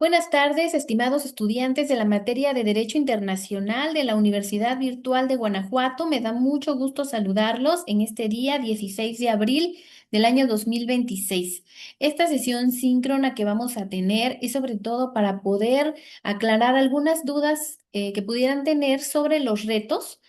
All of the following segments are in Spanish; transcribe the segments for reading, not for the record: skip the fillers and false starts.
Buenas tardes, estimados estudiantes de la materia de Derecho Internacional de la Universidad Virtual de Guanajuato. Me da mucho gusto saludarlos en este día 16 de abril del año 2026. Esta sesión síncrona que vamos a tener es sobre todo para poder aclarar algunas dudas que pudieran tener sobre los retos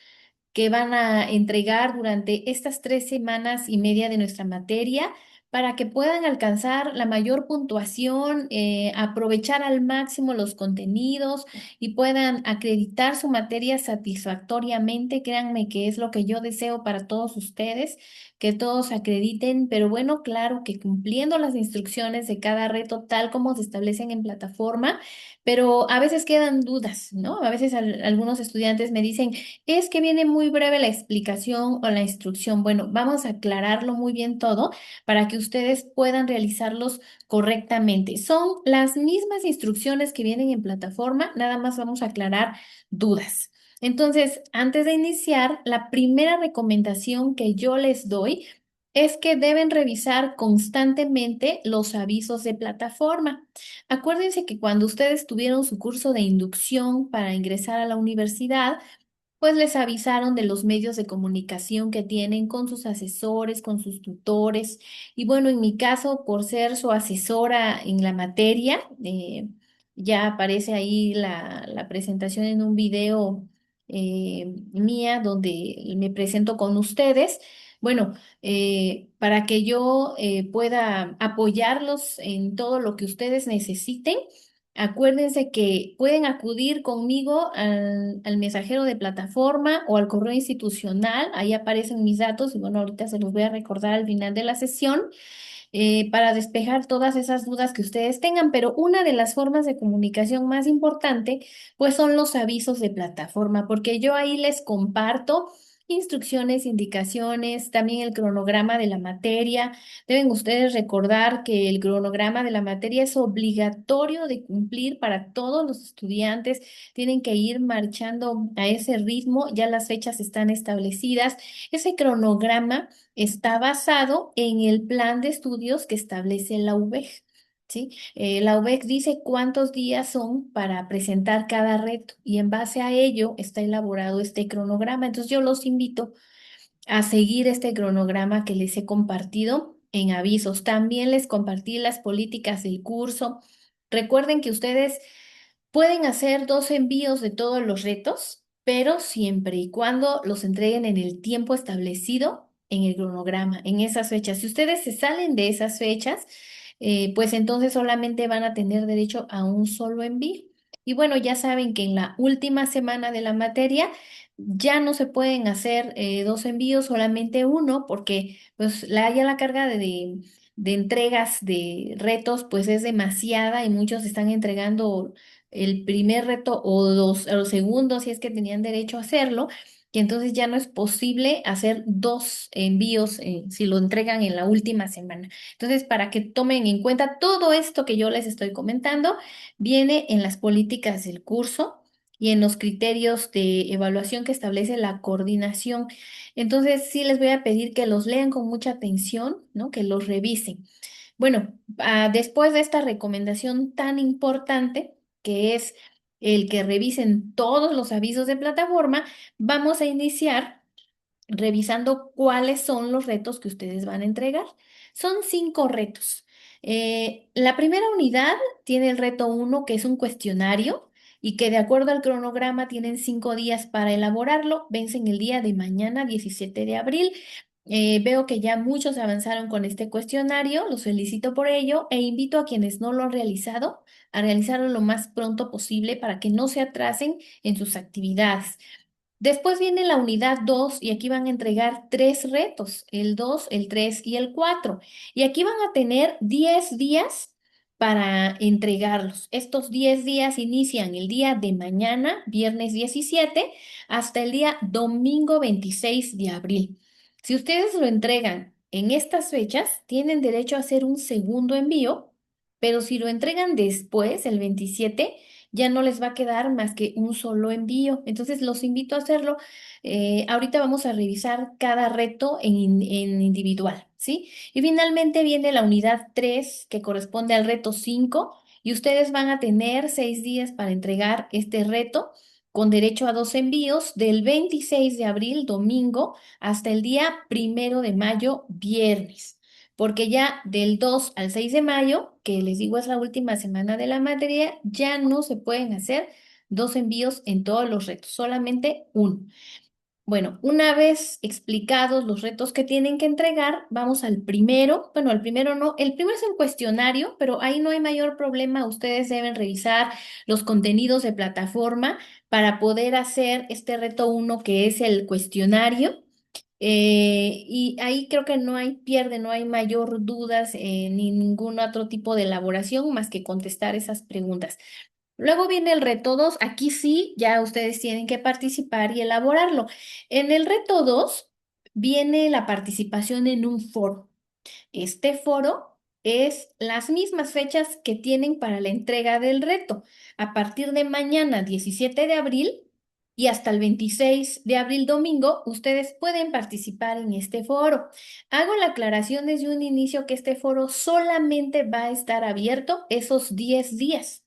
que van a entregar durante estas 3 semanas y media de nuestra materia para que puedan alcanzar la mayor puntuación, aprovechar al máximo los contenidos y puedan acreditar su materia satisfactoriamente. Créanme que es lo que yo deseo para todos ustedes, que todos acrediten, pero bueno, claro que cumpliendo las instrucciones de cada reto tal como se establecen en plataforma, pero a veces quedan dudas, ¿no? A veces algunos estudiantes me dicen, es que viene muy breve la explicación o la instrucción. Bueno, vamos a aclararlo muy bien todo para que ustedes puedan realizarlos correctamente. Son las mismas instrucciones que vienen en plataforma, nada más vamos a aclarar dudas. Entonces, antes de iniciar, la primera recomendación que yo les doy es que deben revisar constantemente los avisos de plataforma. Acuérdense que cuando ustedes tuvieron su curso de inducción para ingresar a la universidad, pues les avisaron de los medios de comunicación que tienen con sus asesores, con sus tutores. Y bueno, en mi caso, por ser su asesora en la materia, ya aparece ahí la presentación en un video mía donde me presento con ustedes. Bueno, para que yo pueda apoyarlos en todo lo que ustedes necesiten. Acuérdense que pueden acudir conmigo al mensajero de plataforma o al correo institucional. Ahí aparecen mis datos y bueno, ahorita se los voy a recordar al final de la sesión para despejar todas esas dudas que ustedes tengan. Pero una de las formas de comunicación más importante, pues son los avisos de plataforma, porque yo ahí les comparto instrucciones, indicaciones, también el cronograma de la materia. Deben ustedes recordar que el cronograma de la materia es obligatorio de cumplir para todos los estudiantes. Tienen que ir marchando a ese ritmo, ya las fechas están establecidas. Ese cronograma está basado en el plan de estudios que establece la UVEG. ¿Sí? La UVEG dice cuántos días son para presentar cada reto y en base a ello está elaborado este cronograma. Entonces yo los invito a seguir este cronograma que les he compartido en avisos. También les compartí las políticas del curso. Recuerden que ustedes pueden hacer 2 envíos de todos los retos, pero siempre y cuando los entreguen en el tiempo establecido en el cronograma, en esas fechas. Si ustedes se salen de esas fechas, pues entonces solamente van a tener derecho a un solo envío. Y bueno, ya saben que en la última semana de la materia ya no se pueden hacer 2 envíos, solamente uno, porque pues ya la carga de entregas de retos pues es demasiada y muchos están entregando el primer reto o los segundos si es que tenían derecho a hacerlo, y entonces ya no es posible hacer 2 envíos si lo entregan en la última semana. Entonces, para que tomen en cuenta todo esto que yo les estoy comentando, viene en las políticas del curso y en los criterios de evaluación que establece la coordinación. Entonces, sí les voy a pedir que los lean con mucha atención, ¿no? Que los revisen. Bueno, después de esta recomendación tan importante, que es el que revisen todos los avisos de plataforma, vamos a iniciar revisando cuáles son los retos que ustedes van a entregar. Son 5 retos. La primera unidad tiene el reto 1, que es un cuestionario y que de acuerdo al cronograma tienen 5 días para elaborarlo. Vencen el día de mañana, 17 de abril. Veo que ya muchos avanzaron con este cuestionario, los felicito por ello e invito a quienes no lo han realizado a realizarlo lo más pronto posible para que no se atrasen en sus actividades. Después viene la unidad 2 y aquí van a entregar 3 retos, el 2, el 3 y el 4. Y aquí van a tener 10 días para entregarlos. Estos 10 días inician el día de mañana, viernes 17, hasta el día domingo 26 de abril. Si ustedes lo entregan en estas fechas, tienen derecho a hacer un segundo envío, pero si lo entregan después, el 27, ya no les va a quedar más que un solo envío. Entonces los invito a hacerlo. Ahorita vamos a revisar cada reto en individual, ¿sí? Y finalmente viene la unidad 3 que corresponde al reto 5 y ustedes van a tener 6 días para entregar este reto con derecho a 2 envíos del 26 de abril, domingo, hasta el día 1 de mayo, viernes. Porque ya del 2 al 6 de mayo, que les digo es la última semana de la materia, ya no se pueden hacer 2 envíos en todos los retos, solamente uno. Bueno, una vez explicados los retos que tienen que entregar, vamos al primero. Bueno, al primero no, el primero es el cuestionario, pero ahí no hay mayor problema. Ustedes deben revisar los contenidos de plataforma para poder hacer este reto uno que es el cuestionario. Y ahí creo que no hay pierde, no hay mayor dudas ni ningún otro tipo de elaboración más que contestar esas preguntas. Luego viene el reto 2. Aquí sí, ya ustedes tienen que participar y elaborarlo. En el reto 2 viene la participación en un foro. Este foro es las mismas fechas que tienen para la entrega del reto. A partir de mañana, 17 de abril, y hasta el 26 de abril, domingo, ustedes pueden participar en este foro. Hago la aclaración desde un inicio que este foro solamente va a estar abierto esos 10 días.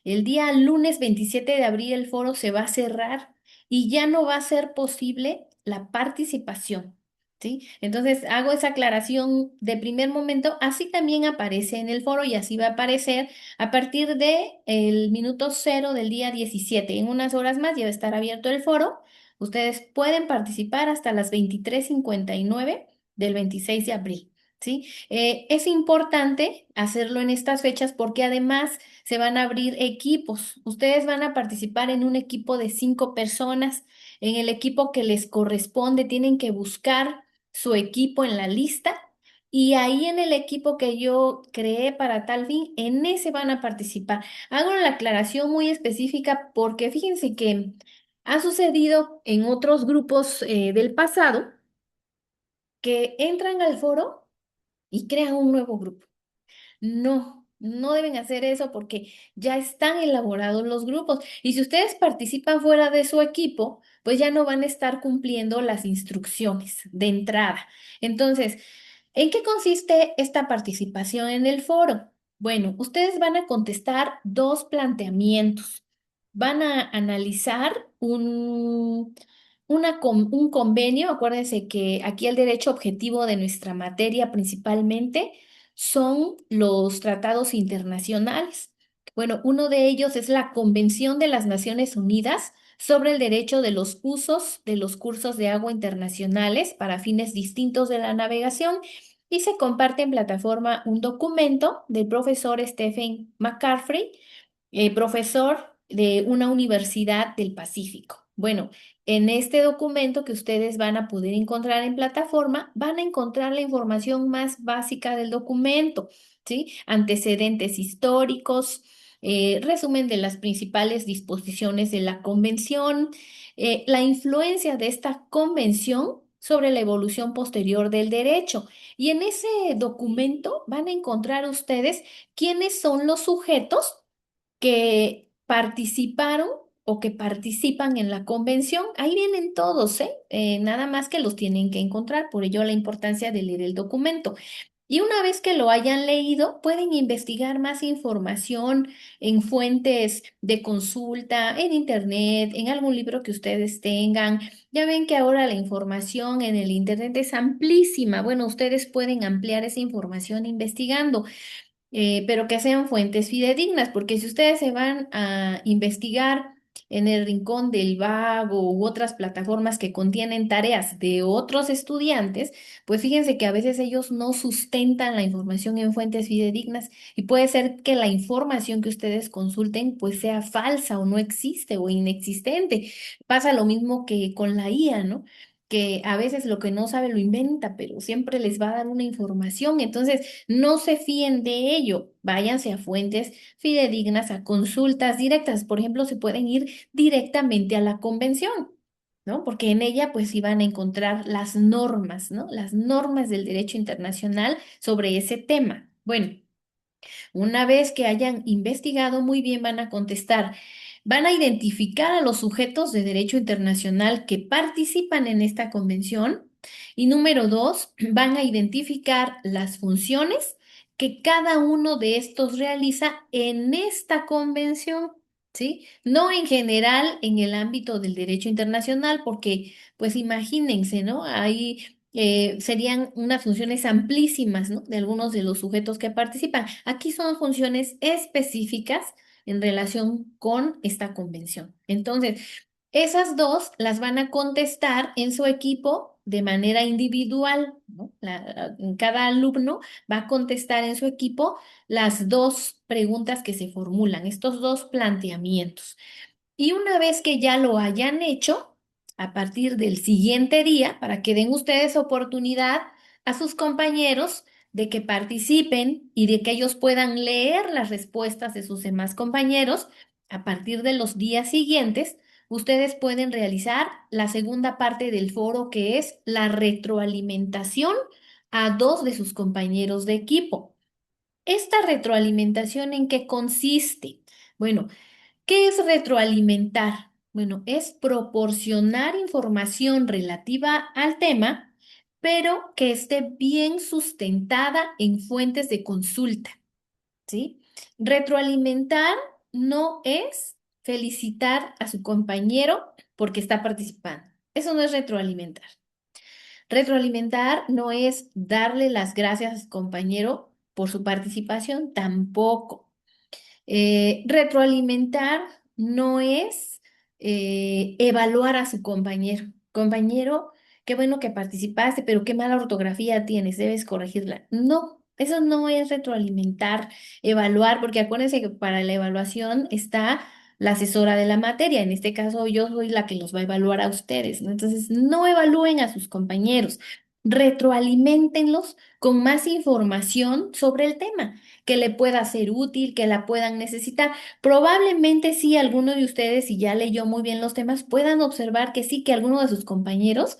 El día lunes 27 de abril el foro se va a cerrar y ya no va a ser posible la participación, ¿sí? Entonces hago esa aclaración de primer momento, así también aparece en el foro y así va a aparecer a partir de el minuto cero del día 17. En unas horas más ya va a estar abierto el foro. Ustedes pueden participar hasta las 23:59 del 26 de abril. ¿Sí? Es importante hacerlo en estas fechas porque además se van a abrir equipos. Ustedes van a participar en un equipo de 5 personas. En el equipo que les corresponde, tienen que buscar su equipo en la lista y ahí en el equipo que yo creé para tal fin, en ese van a participar. Hago la aclaración muy específica porque fíjense que ha sucedido en otros grupos del pasado que entran al foro y crean un nuevo grupo. No, no deben hacer eso porque ya están elaborados los grupos. Y si ustedes participan fuera de su equipo, pues ya no van a estar cumpliendo las instrucciones de entrada. Entonces, ¿en qué consiste esta participación en el foro? Bueno, ustedes van a contestar dos planteamientos. Van a analizar un convenio. Acuérdense que aquí el derecho objetivo de nuestra materia principalmente son los tratados internacionales. Bueno, uno de ellos es la Convención de las Naciones Unidas sobre el derecho de los usos de los cursos de agua internacionales para fines distintos de la navegación y se comparte en plataforma un documento del profesor Stephen McCaffrey, profesor de una universidad del Pacífico. Bueno, en este documento que ustedes van a poder encontrar en plataforma, van a encontrar la información más básica del documento, ¿sí? Antecedentes históricos, resumen de las principales disposiciones de la convención, la influencia de esta convención sobre la evolución posterior del derecho. Y en ese documento van a encontrar ustedes quiénes son los sujetos que participaron o que participan en la convención. Ahí vienen todos, ¿eh? Nada más que los tienen que encontrar, por ello la importancia de leer el documento. Y una vez que lo hayan leído, pueden investigar más información en fuentes de consulta, en internet, en algún libro que ustedes tengan. Ya ven que ahora la información en el internet es amplísima. Bueno, ustedes pueden ampliar esa información investigando, pero que sean fuentes fidedignas, porque si ustedes se van a investigar en el Rincón del Vago u otras plataformas que contienen tareas de otros estudiantes, pues fíjense que a veces ellos no sustentan la información en fuentes fidedignas y puede ser que la información que ustedes consulten pues sea falsa o no existe o inexistente. Pasa lo mismo que con la IA, ¿no? Que a veces lo que no sabe lo inventa, pero siempre les va a dar una información. Entonces, no se fíen de ello. Váyanse a fuentes fidedignas, a consultas directas. Por ejemplo, se pueden ir directamente a la convención, ¿no? Porque en ella pues iban a encontrar las normas, ¿no? Las normas del derecho internacional sobre ese tema. Bueno. Una vez que hayan investigado muy bien, van a contestar. Van a identificar a los sujetos de derecho internacional que participan en esta convención Y número dos, van a identificar las funciones que cada uno de estos realiza en esta convención, ¿sí? No en general en el ámbito del derecho internacional, porque, pues imagínense, ¿no? Ahí serían unas funciones amplísimas, ¿no? De algunos de los sujetos que participan. Aquí son funciones específicas en relación con esta convención. Entonces, esas dos las van a contestar en su equipo de manera individual, ¿no? Cada alumno va a contestar en su equipo las dos preguntas que se formulan, estos dos planteamientos. Y una vez que ya lo hayan hecho, a partir del siguiente día, para que den ustedes oportunidad a sus compañeros de que participen y de que ellos puedan leer las respuestas de sus demás compañeros, a partir de los días siguientes, ustedes pueden realizar la segunda parte del foro, que es la retroalimentación a dos de sus compañeros de equipo. ¿Esta retroalimentación en qué consiste? Bueno, ¿qué es retroalimentar? Bueno, es proporcionar información relativa al tema, pero que esté bien sustentada en fuentes de consulta, ¿sí? Retroalimentar no es felicitar a su compañero porque está participando. Eso no es retroalimentar. Retroalimentar no es darle las gracias a su compañero por su participación, tampoco. Retroalimentar no es evaluar a su compañero. Compañero, qué bueno que participaste, pero qué mala ortografía tienes, debes corregirla. No, eso no es retroalimentar, evaluar, porque acuérdense que para la evaluación está la asesora de la materia. En este caso, yo soy la que los va a evaluar a ustedes, ¿no? Entonces, no evalúen a sus compañeros, retroaliméntenlos con más información sobre el tema que le pueda ser útil, que la puedan necesitar. Probablemente sí, alguno de ustedes, si ya leyó muy bien los temas, puedan observar que sí, que alguno de sus compañeros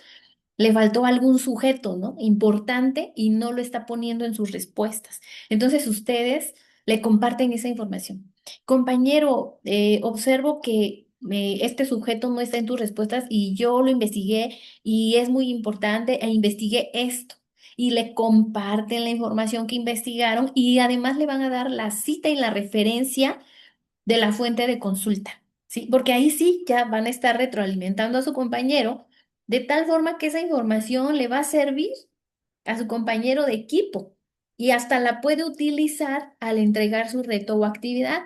le faltó algún sujeto, ¿no? Importante y no lo está poniendo en sus respuestas. Entonces ustedes le comparten esa información. Compañero, observo que este sujeto no está en tus respuestas y yo lo investigué y es muy importante e investigué esto. Y le comparten la información que investigaron y además le van a dar la cita y la referencia de la fuente de consulta, ¿sí? Porque ahí sí ya van a estar retroalimentando a su compañero de tal forma que esa información le va a servir a su compañero de equipo y hasta la puede utilizar al entregar su reto o actividad.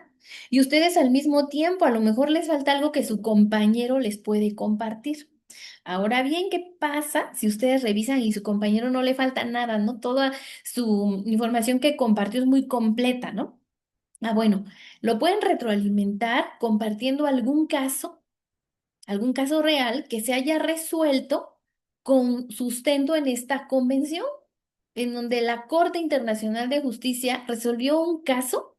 Y ustedes al mismo tiempo, a lo mejor les falta algo que su compañero les puede compartir. Ahora bien, ¿qué pasa si ustedes revisan y su compañero no le falta nada, ¿no? Toda su información que compartió es muy completa, ¿no? Ah, bueno, lo pueden retroalimentar compartiendo algún caso real que se haya resuelto con sustento en esta convención, en donde la Corte Internacional de Justicia resolvió un caso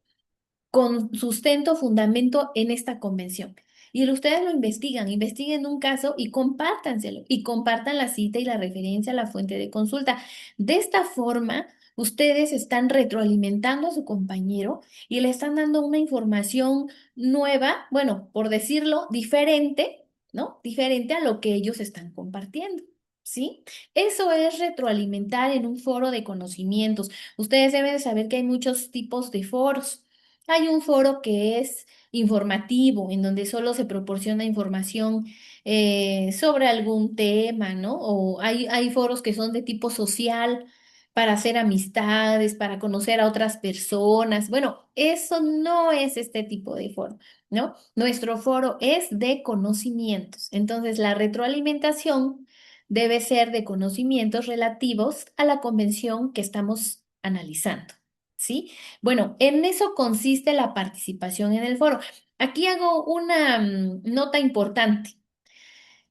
con sustento, fundamento en esta convención. Y ustedes lo investigan, investiguen un caso y compártanselo y compartan la cita y la referencia a la fuente de consulta. De esta forma, ustedes están retroalimentando a su compañero y le están dando una información nueva, bueno, por decirlo, diferente, ¿no? Diferente a lo que ellos están compartiendo. ¿Sí? Eso es retroalimentar en un foro de conocimientos. Ustedes deben de saber que hay muchos tipos de foros. Hay un foro que es informativo, en donde solo se proporciona información sobre algún tema, ¿no? O hay foros que son de tipo social para hacer amistades, para conocer a otras personas. Bueno, eso no es este tipo de foro, ¿no? Nuestro foro es de conocimientos. Entonces, la retroalimentación debe ser de conocimientos relativos a la convención que estamos analizando, ¿sí? Bueno, en eso consiste la participación en el foro. Aquí hago una nota importante.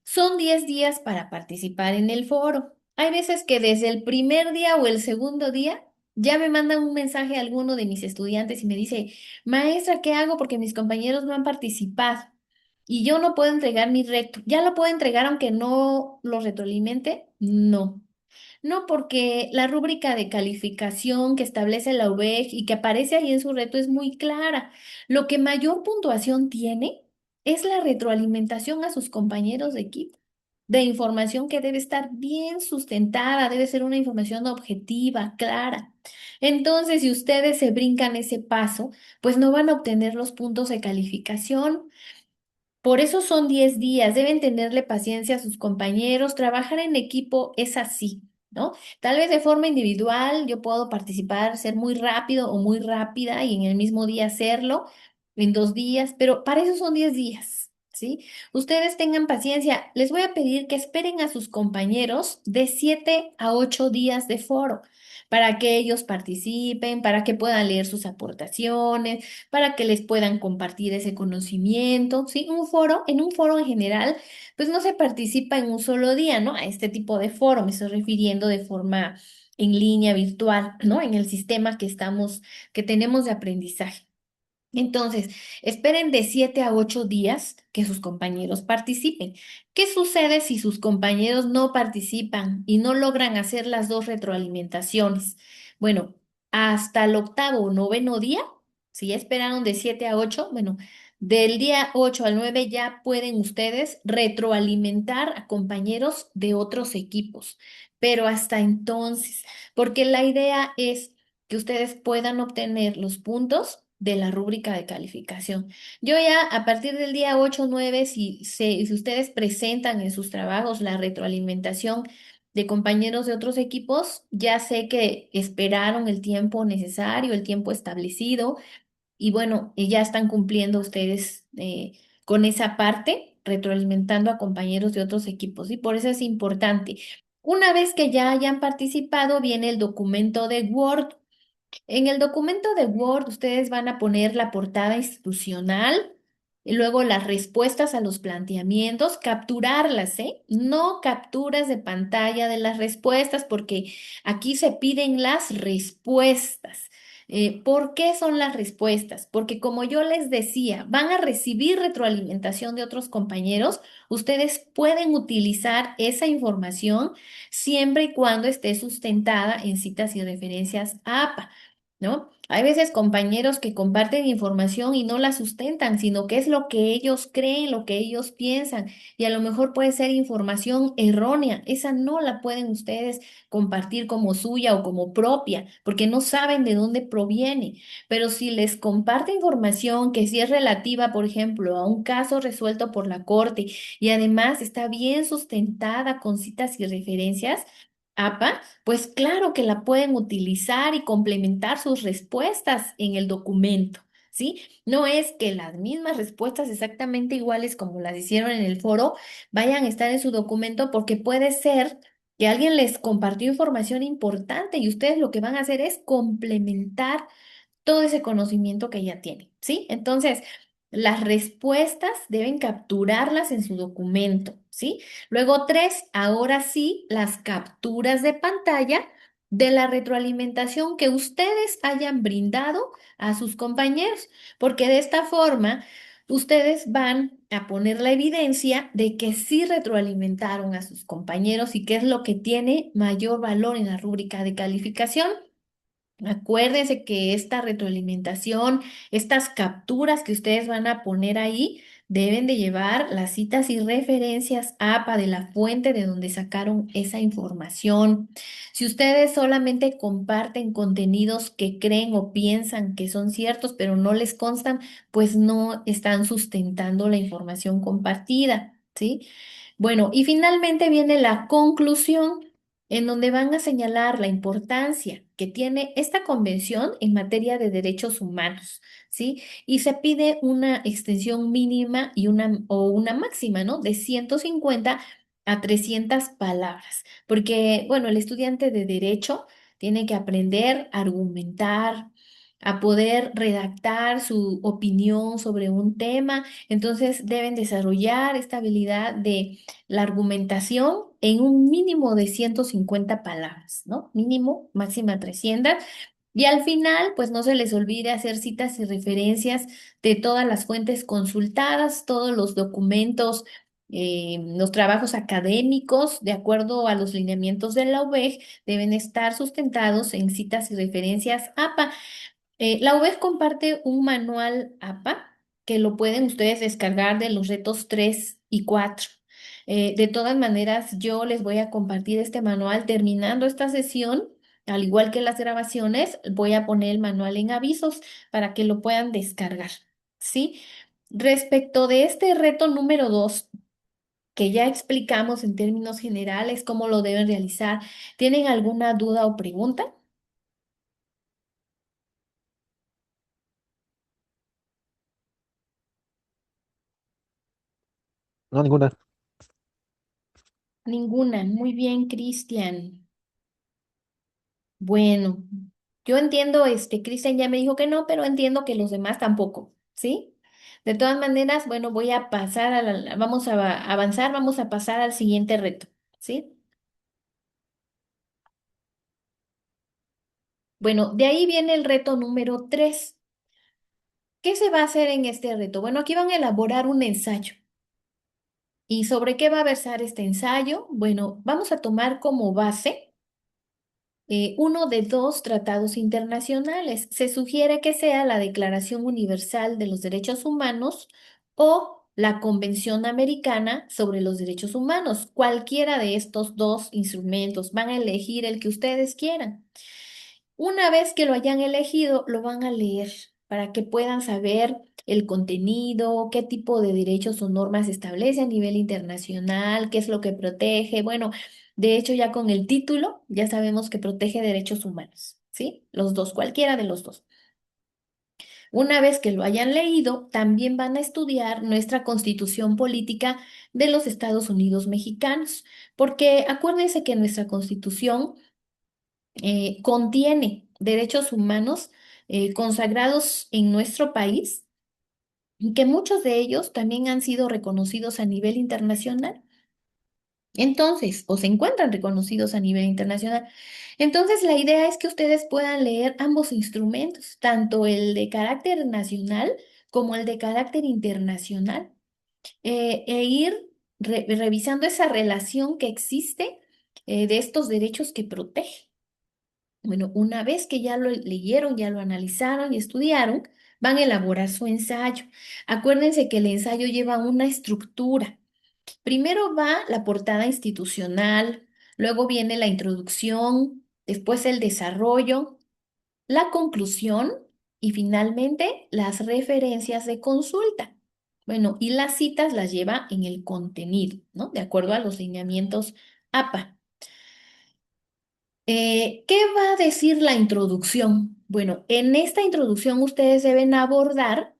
Son 10 días para participar en el foro. Hay veces que desde el primer día o el segundo día ya me mandan un mensaje a alguno de mis estudiantes y me dice, maestra, ¿qué hago? Porque mis compañeros no han participado y yo no puedo entregar mi reto. ¿Ya lo puedo entregar aunque no lo retroalimente? No. No, porque la rúbrica de calificación que establece la UVEJ y que aparece ahí en su reto es muy clara. Lo que mayor puntuación tiene es la retroalimentación a sus compañeros de equipo. de información que debe estar bien sustentada, debe ser una información objetiva, clara. Entonces, si ustedes se brincan ese paso, pues no van a obtener los puntos de calificación. Por eso son 10 días, deben tenerle paciencia a sus compañeros, trabajar en equipo es así, ¿no? Tal vez de forma individual yo puedo participar, ser muy rápido o muy rápida y en el mismo día hacerlo en 2 días, pero para eso son 10 días, ¿sí? Ustedes tengan paciencia, les voy a pedir que esperen a sus compañeros de 7 a 8 días de foro para que ellos participen, para que puedan leer sus aportaciones para que les puedan compartir ese conocimiento, ¿sí? En un foro en general, pues no se participa en un solo día, ¿no? A este tipo de foro me estoy refiriendo de forma en línea, virtual, ¿no? En el sistema que tenemos de aprendizaje. Entonces, esperen de 7 a 8 días que sus compañeros participen. ¿Qué sucede si sus compañeros no participan y no logran hacer las dos retroalimentaciones? Bueno, hasta el octavo o noveno día, si ya esperaron de 7 a 8, bueno, del día 8 al 9 ya pueden ustedes retroalimentar a compañeros de otros equipos. Pero hasta entonces, porque la idea es que ustedes puedan obtener los puntos de la rúbrica de calificación. Yo ya a partir del día 8 o 9, si ustedes presentan en sus trabajos la retroalimentación de compañeros de otros equipos, ya sé que esperaron el tiempo necesario, el tiempo establecido, y bueno, y ya están cumpliendo ustedes con esa parte, retroalimentando a compañeros de otros equipos, y por eso es importante. Una vez que ya hayan participado, viene el documento de Word. En el documento de Word ustedes van a poner la portada institucional y luego las respuestas a los planteamientos, capturarlas, ¿eh? No capturas de pantalla de las respuestas porque aquí se piden las respuestas. ¿Por qué son las respuestas? Porque como yo les decía, van a recibir retroalimentación de otros compañeros. Ustedes pueden utilizar esa información siempre y cuando esté sustentada en citas y referencias APA. ¿No? Hay veces compañeros que comparten información y no la sustentan, sino que es lo que ellos creen, lo que ellos piensan, y a lo mejor puede ser información errónea. Esa no la pueden ustedes compartir como suya o como propia, porque no saben de dónde proviene. Pero si les comparte información que sí es relativa, por ejemplo, a un caso resuelto por la corte y además está bien sustentada con citas y referencias, APA, pues claro que la pueden utilizar y complementar sus respuestas en el documento, ¿sí? No es que las mismas respuestas exactamente iguales como las hicieron en el foro vayan a estar en su documento porque puede ser que alguien les compartió información importante y ustedes lo que van a hacer es complementar todo ese conocimiento que ya tienen, ¿sí? Entonces, las respuestas deben capturarlas en su documento, ¿sí? Luego, tres, ahora sí, las capturas de pantalla de la retroalimentación que ustedes hayan brindado a sus compañeros, porque de esta forma ustedes van a poner la evidencia de que sí retroalimentaron a sus compañeros y qué es lo que tiene mayor valor en la rúbrica de calificación. Acuérdense que esta retroalimentación, estas capturas que ustedes van a poner ahí, deben de llevar las citas y referencias APA de la fuente de donde sacaron esa información. Si ustedes solamente comparten contenidos que creen o piensan que son ciertos, pero no les constan, pues no están sustentando la información compartida, ¿sí? Bueno, y finalmente viene la conclusión en donde van a señalar la importancia que tiene esta convención en materia de derechos humanos, ¿sí? Y se pide una extensión mínima y una máxima, ¿no? De 150 a 300 palabras, porque, bueno, el estudiante de derecho tiene que aprender a argumentar, a poder redactar su opinión sobre un tema, entonces deben desarrollar esta habilidad de la argumentación en un mínimo de 150 palabras, ¿no? Mínimo, máxima 300. Y al final, pues no se les olvide hacer citas y referencias de todas las fuentes consultadas, todos los documentos, los trabajos académicos, de acuerdo a los lineamientos de la UVEG, deben estar sustentados en citas y referencias APA. La UVEG comparte un manual APA que lo pueden ustedes descargar de los retos 3 y 4. De todas maneras, yo les voy a compartir este manual terminando esta sesión. Al igual que las grabaciones, voy a poner el manual en avisos para que lo puedan descargar. ¿Sí? Respecto de este reto número 2, que ya explicamos en términos generales cómo lo deben realizar, ¿tienen alguna duda o pregunta? No, ninguna. Ninguna. Muy bien, Cristian. Bueno, yo entiendo, Cristian ya me dijo que no, pero entiendo que los demás tampoco, ¿sí? De todas maneras, bueno, voy a pasar vamos a avanzar, vamos a pasar al siguiente reto, ¿sí? Bueno, de ahí viene el reto número 3. ¿Qué se va a hacer en este reto? Bueno, aquí van a elaborar un ensayo. ¿Y sobre qué va a versar este ensayo? Bueno, vamos a tomar como base uno de dos tratados internacionales. Se sugiere que sea la Declaración Universal de los Derechos Humanos o la Convención Americana sobre los Derechos Humanos. Cualquiera de estos dos instrumentos. Van a elegir el que ustedes quieran. Una vez que lo hayan elegido, lo van a leer para que puedan saber el contenido, qué tipo de derechos o normas establece a nivel internacional, qué es lo que protege. Bueno, de hecho, ya con el título ya sabemos que protege derechos humanos, ¿sí? Los dos, cualquiera de los dos. Una vez que lo hayan leído, también van a estudiar nuestra constitución política de los Estados Unidos mexicanos, porque acuérdense que nuestra constitución contiene derechos humanos consagrados en nuestro país y que muchos de ellos también han sido reconocidos a nivel internacional. Entonces, o se encuentran reconocidos a nivel internacional. Entonces, la idea es que ustedes puedan leer ambos instrumentos, tanto el de carácter nacional como el de carácter internacional, e ir revisando esa relación que existe de estos derechos que protege. Bueno, una vez que ya lo leyeron, ya lo analizaron y estudiaron, van a elaborar su ensayo. Acuérdense que el ensayo lleva una estructura. Primero va la portada institucional, luego viene la introducción, después el desarrollo, la conclusión y finalmente las referencias de consulta. Bueno, y las citas las lleva en el contenido, ¿no? De acuerdo a los lineamientos APA. ¿Qué va a decir la introducción? Bueno, en esta introducción ustedes deben abordar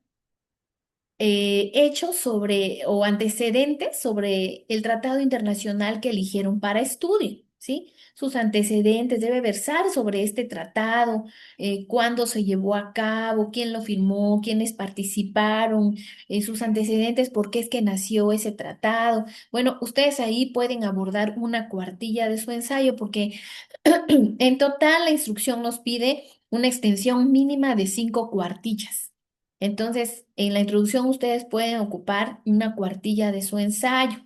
hechos sobre o antecedentes sobre el tratado internacional que eligieron para estudio, ¿sí? Sus antecedentes debe versar sobre este tratado, cuándo se llevó a cabo, quién lo firmó, quiénes participaron, sus antecedentes, por qué es que nació ese tratado. Bueno, ustedes ahí pueden abordar una cuartilla de su ensayo porque en total, la instrucción nos pide una extensión mínima de 5 cuartillas. Entonces, en la introducción ustedes pueden ocupar una cuartilla de su ensayo.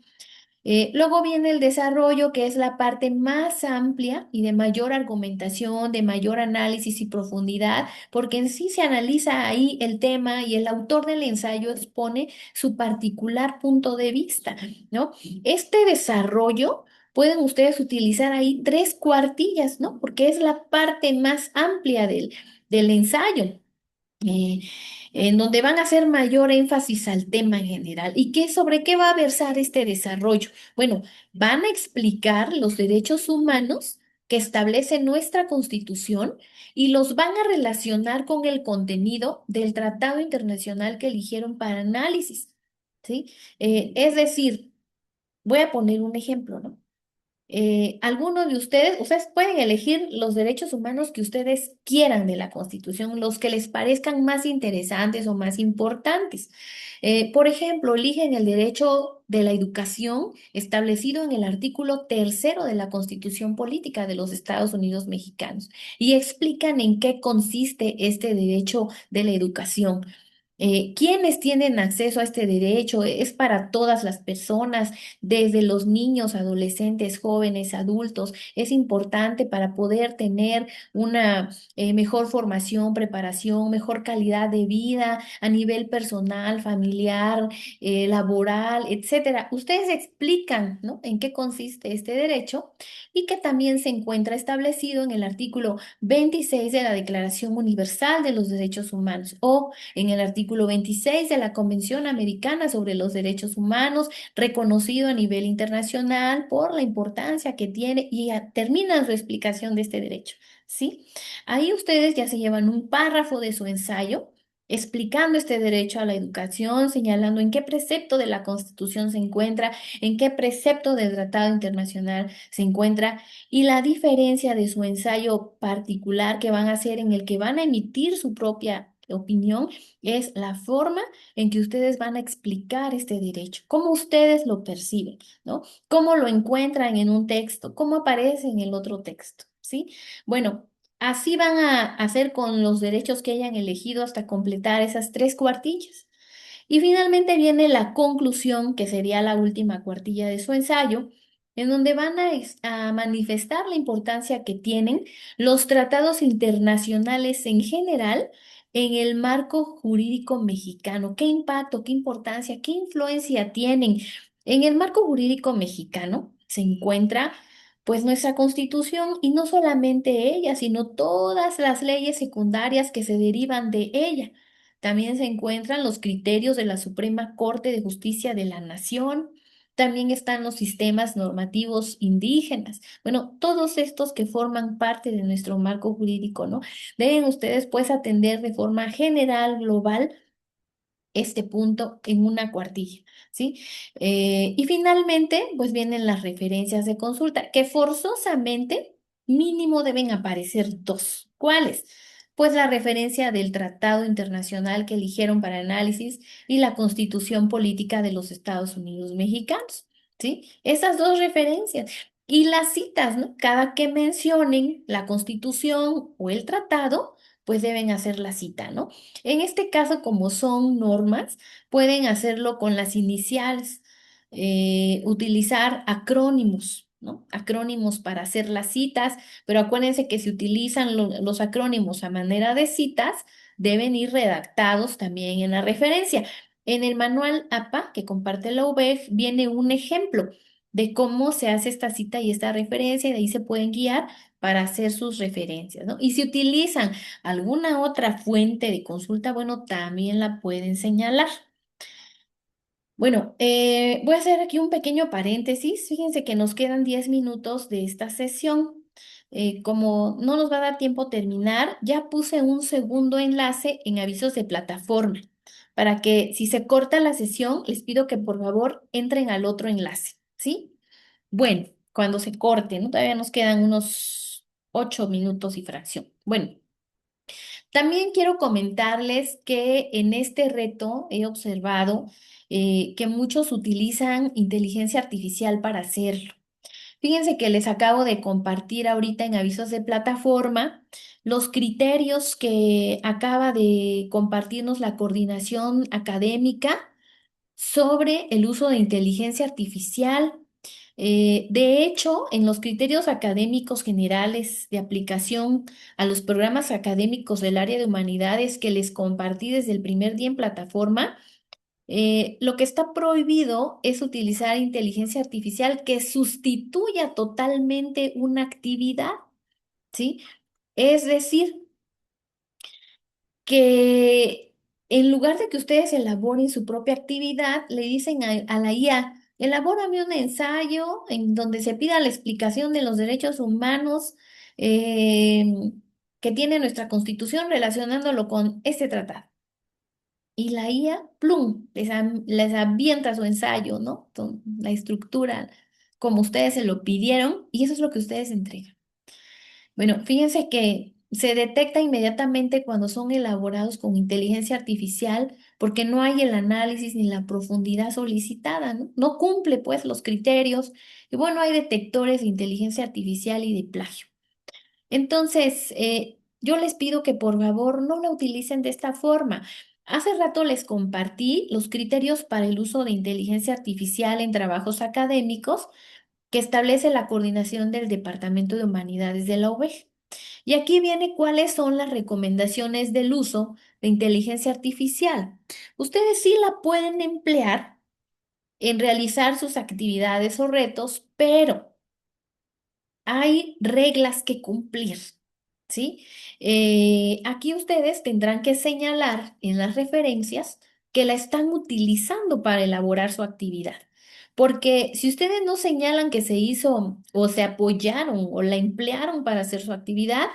Luego viene el desarrollo, que es la parte más amplia y de mayor argumentación, de mayor análisis y profundidad, porque en sí se analiza ahí el tema y el autor del ensayo expone su particular punto de vista, ¿no? Este desarrollo pueden ustedes utilizar ahí 3 cuartillas, ¿no? Porque es la parte más amplia del ensayo eh, en donde van a hacer mayor énfasis al tema en general. ¿Y qué sobre qué va a versar este desarrollo? Bueno, van a explicar los derechos humanos que establece nuestra Constitución y los van a relacionar con el contenido del tratado internacional que eligieron para análisis, ¿sí? Es decir, voy a poner un ejemplo, ¿no? Algunos de ustedes pueden elegir los derechos humanos que ustedes quieran de la Constitución, los que les parezcan más interesantes o más importantes. Por ejemplo, eligen el derecho de la educación establecido en el artículo 3 de la Constitución Política de los Estados Unidos Mexicanos y explican en qué consiste este derecho de la educación. ¿Quiénes tienen acceso a este derecho? Es para todas las personas, desde los niños, adolescentes, jóvenes, adultos. Es importante para poder tener una mejor formación, preparación, mejor calidad de vida a nivel personal, familiar, laboral, etcétera. Ustedes explican, ¿no? En qué consiste este derecho y que también se encuentra establecido en el artículo 26 de la Declaración Universal de los Derechos Humanos o en el artículo 26 de la Convención Americana sobre los Derechos Humanos, reconocido a nivel internacional por la importancia que tiene y termina su explicación de este derecho, ¿sí? Ahí ustedes ya se llevan un párrafo de su ensayo explicando este derecho a la educación, señalando en qué precepto de la Constitución se encuentra, en qué precepto del Tratado Internacional se encuentra y la diferencia de su ensayo particular que van a hacer en el que van a emitir su propia opinión es la forma en que ustedes van a explicar este derecho, cómo ustedes lo perciben, ¿no? Cómo lo encuentran en un texto, cómo aparece en el otro texto, ¿sí? Bueno, así van a hacer con los derechos que hayan elegido hasta completar esas tres cuartillas. Y finalmente viene la conclusión, que sería la última cuartilla de su ensayo, en donde van a manifestar la importancia que tienen los tratados internacionales en general en el marco jurídico mexicano. ¿Qué impacto, qué importancia, qué influencia tienen? En el marco jurídico mexicano se encuentra pues nuestra Constitución y no solamente ella, sino todas las leyes secundarias que se derivan de ella. También se encuentran los criterios de la Suprema Corte de Justicia de la Nación. También están los sistemas normativos indígenas. Bueno, todos estos que forman parte de nuestro marco jurídico, ¿no? Deben ustedes pues atender de forma general, global, este punto en una cuartilla, ¿sí? Y finalmente, pues vienen las referencias de consulta, que forzosamente mínimo deben aparecer dos. ¿Cuáles? Pues la referencia del tratado internacional que eligieron para análisis y la Constitución Política de los Estados Unidos Mexicanos, ¿sí? Esas dos referencias. Y las citas, ¿no? Cada que mencionen la Constitución o el tratado, pues deben hacer la cita, ¿no? En este caso, como son normas, pueden hacerlo con las iniciales, utilizar acrónimos, ¿no? Acrónimos para hacer las citas, pero acuérdense que si utilizan los acrónimos a manera de citas, deben ir redactados también en la referencia. En el manual APA que comparte la UBEF viene un ejemplo de cómo se hace esta cita y esta referencia, y de ahí se pueden guiar para hacer sus referencias, ¿no? Y si utilizan alguna otra fuente de consulta, bueno, también la pueden señalar. Bueno, voy a hacer aquí un pequeño paréntesis. Fíjense que nos quedan 10 minutos de esta sesión. Como no nos va a dar tiempo terminar, ya puse un segundo enlace en avisos de plataforma para que si se corta la sesión, les pido que por favor entren al otro enlace, ¿sí? Bueno, cuando se corte, ¿no? Todavía nos quedan unos 8 minutos y fracción. Bueno. También quiero comentarles que en este reto he observado que muchos utilizan inteligencia artificial para hacerlo. Fíjense que les acabo de compartir ahorita en avisos de plataforma los criterios que acaba de compartirnos la coordinación académica sobre el uso de inteligencia artificial. De hecho, en los criterios académicos generales de aplicación a los programas académicos del área de humanidades que les compartí desde el primer día en plataforma, lo que está prohibido es utilizar inteligencia artificial que sustituya totalmente una actividad, ¿sí? Es decir, que en lugar de que ustedes elaboren su propia actividad, le dicen a la IA, elabórame un ensayo en donde se pida la explicación de los derechos humanos eh, que tiene nuestra Constitución relacionándolo con este tratado. Y la IA, plum, les avienta su ensayo, ¿no? La estructura como ustedes se lo pidieron y eso es lo que ustedes entregan. Bueno, fíjense que se detecta inmediatamente cuando son elaborados con inteligencia artificial porque no hay el análisis ni la profundidad solicitada, ¿no? No cumple pues los criterios y bueno, hay detectores de inteligencia artificial y de plagio. Entonces, yo les pido que por favor no la utilicen de esta forma. Hace rato les compartí los criterios para el uso de inteligencia artificial en trabajos académicos que establece la coordinación del Departamento de Humanidades de la UVEJ. Y aquí viene cuáles son las recomendaciones del uso de inteligencia artificial. Ustedes sí la pueden emplear en realizar sus actividades o retos, pero hay reglas que cumplir, ¿sí? Aquí ustedes tendrán que señalar en las referencias que la están utilizando para elaborar su actividad. Porque si ustedes no señalan que se hizo o se apoyaron o la emplearon para hacer su actividad,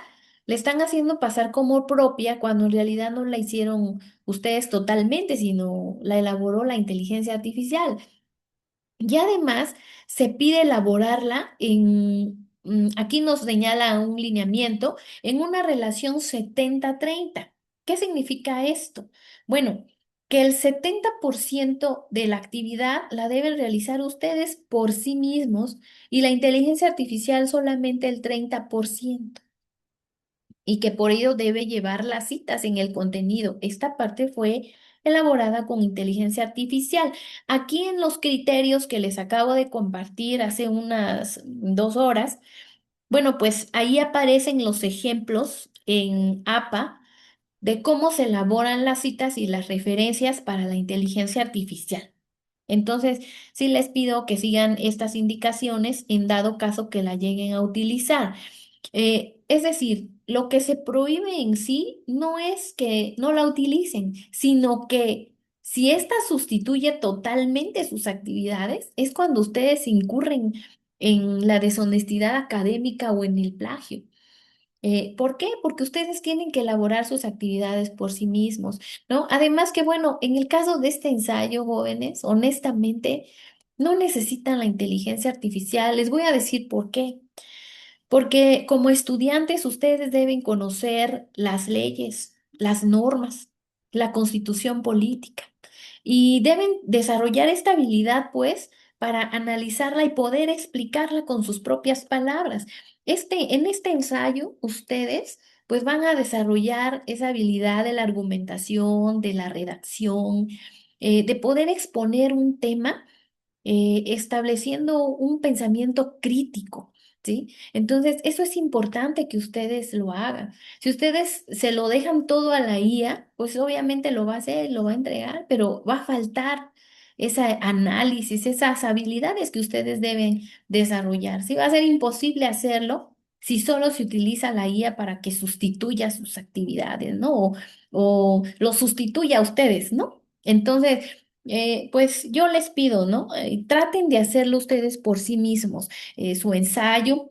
le están haciendo pasar como propia cuando en realidad no la hicieron ustedes totalmente, sino la elaboró la inteligencia artificial. Y además se pide elaborarla aquí nos señala un lineamiento, en una relación 70-30. ¿Qué significa esto? Bueno, que el 70% de la actividad la deben realizar ustedes por sí mismos y la inteligencia artificial solamente el 30% y que por ello debe llevar las citas en el contenido. Esta parte fue elaborada con inteligencia artificial. Aquí en los criterios que les acabo de compartir hace unas 2 horas, bueno, pues ahí aparecen los ejemplos en APA de cómo se elaboran las citas y las referencias para la inteligencia artificial. Entonces, sí les pido que sigan estas indicaciones en dado caso que la lleguen a utilizar. Es decir, lo que se prohíbe en sí no es que no la utilicen, sino que si ésta sustituye totalmente sus actividades, es cuando ustedes incurren en la deshonestidad académica o en el plagio. ¿Por qué? Porque ustedes tienen que elaborar sus actividades por sí mismos, ¿no? Además que, bueno, en el caso de este ensayo, jóvenes, honestamente, no necesitan la inteligencia artificial. Les voy a decir por qué. Porque como estudiantes ustedes deben conocer las leyes, las normas, la constitución política y deben desarrollar esta habilidad, pues, para analizarla y poder explicarla con sus propias palabras. En este ensayo, ustedes, pues, van a desarrollar esa habilidad de la argumentación, de la redacción, de poder exponer un tema estableciendo un pensamiento crítico, ¿sí? Entonces, eso es importante que ustedes lo hagan. Si ustedes se lo dejan todo a la IA, pues obviamente lo va a hacer, lo va a entregar, pero va a faltar ese análisis, esas habilidades que ustedes deben desarrollar. Sí, va a ser imposible hacerlo si solo se utiliza la IA para que sustituya sus actividades, ¿no? O lo sustituya a ustedes, ¿no? Entonces, pues yo les pido, ¿no? Traten de hacerlo ustedes por sí mismos, su ensayo.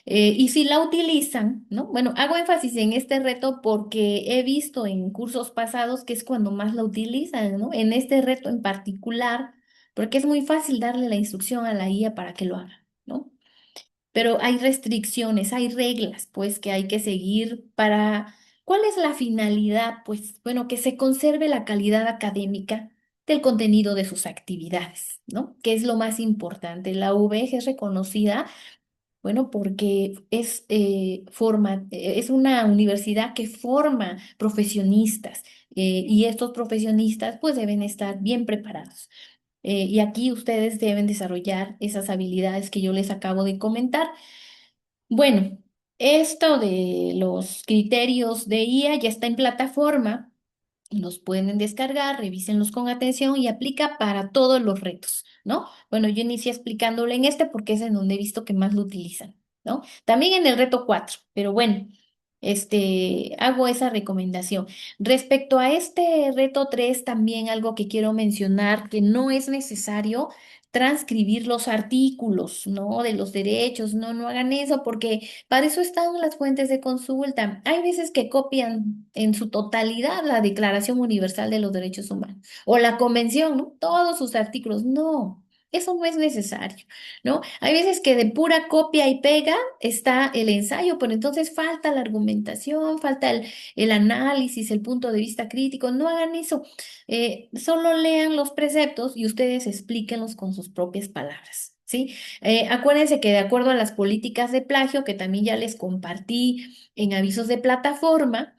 Y si la utilizan, ¿no? Bueno, hago énfasis en este reto porque he visto en cursos pasados que es cuando más la utilizan, ¿no? En este reto en particular, porque es muy fácil darle la instrucción a la IA para que lo haga, ¿no? Pero hay restricciones, hay reglas, pues, que hay que seguir para... ¿Cuál es la finalidad? Pues, bueno, que se conserve la calidad académica del contenido de sus actividades, ¿no? Que es lo más importante. La UVG es reconocida, bueno, porque es una universidad que forma profesionistas y estos profesionistas, pues, deben estar bien preparados. Y aquí ustedes deben desarrollar esas habilidades que yo les acabo de comentar. Bueno, esto de los criterios de IA ya está en plataforma, los pueden descargar, revísenlos con atención y aplica para todos los retos, ¿no? Bueno, yo inicié explicándolo en este porque es en donde he visto que más lo utilizan, ¿no? También en el reto 4, pero bueno, hago esa recomendación. Respecto a este reto 3, también algo que quiero mencionar, que no es necesario transcribir los artículos, ¿no? De los derechos, no, no hagan eso porque para eso están las fuentes de consulta. Hay veces que copian en su totalidad la Declaración Universal de los Derechos Humanos o la Convención, ¿no? Todos sus artículos. No, eso no es necesario, ¿no? Hay veces que de pura copia y pega está el ensayo, pero entonces falta la argumentación, falta el análisis, el punto de vista crítico. No hagan eso. Solo lean los preceptos y ustedes explíquenlos con sus propias palabras. ¿Sí? Acuérdense que de acuerdo a las políticas de plagio, que también ya les compartí en avisos de plataforma,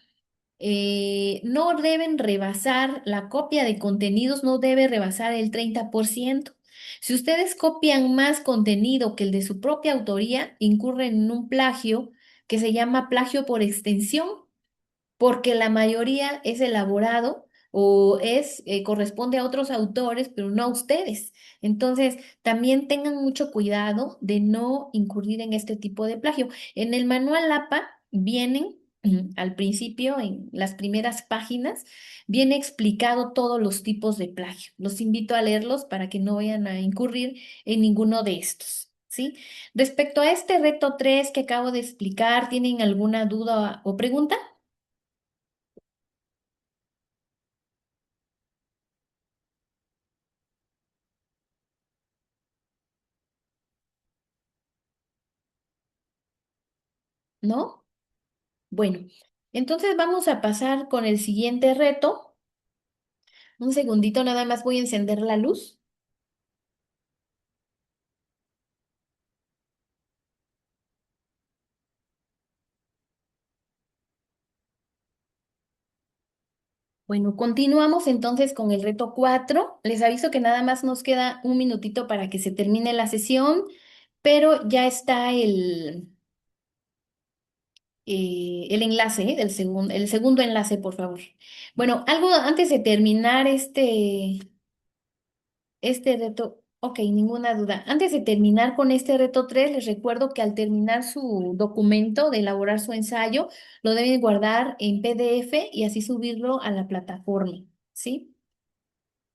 no deben rebasar, la copia de contenidos no debe rebasar el 30%. Si ustedes copian más contenido que el de su propia autoría, incurren en un plagio que se llama plagio por extensión, porque la mayoría es elaborado o corresponde a otros autores, pero no a ustedes. Entonces, también tengan mucho cuidado de no incurrir en este tipo de plagio. En el manual APA vienen, al principio, en las primeras páginas, viene explicado todos los tipos de plagio. Los invito a leerlos para que no vayan a incurrir en ninguno de estos. ¿Sí? Respecto a este reto 3 que acabo de explicar, ¿tienen alguna duda o pregunta? ¿No? Bueno, entonces vamos a pasar con el siguiente reto. Un segundito, nada más voy a encender la luz. Bueno, continuamos entonces con el reto 4. Les aviso que nada más nos queda un minutito para que se termine la sesión, pero ya está el enlace, el segundo enlace, por favor. Bueno, algo antes de terminar este reto, ok, ninguna duda. Antes de terminar con este reto 3, les recuerdo que al terminar su documento de elaborar su ensayo, lo deben guardar en PDF y así subirlo a la plataforma, ¿sí?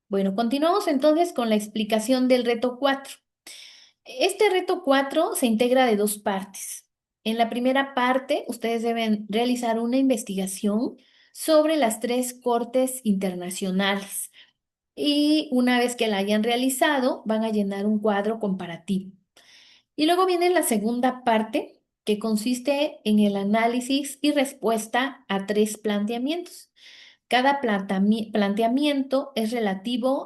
Bueno, continuamos entonces con la explicación del reto 4. Este reto 4 se integra de dos partes. En la primera parte, ustedes deben realizar una investigación sobre las tres cortes internacionales y una vez que la hayan realizado, van a llenar un cuadro comparativo. Y luego viene la segunda parte, que consiste en el análisis y respuesta a tres planteamientos. Cada planteamiento es relativo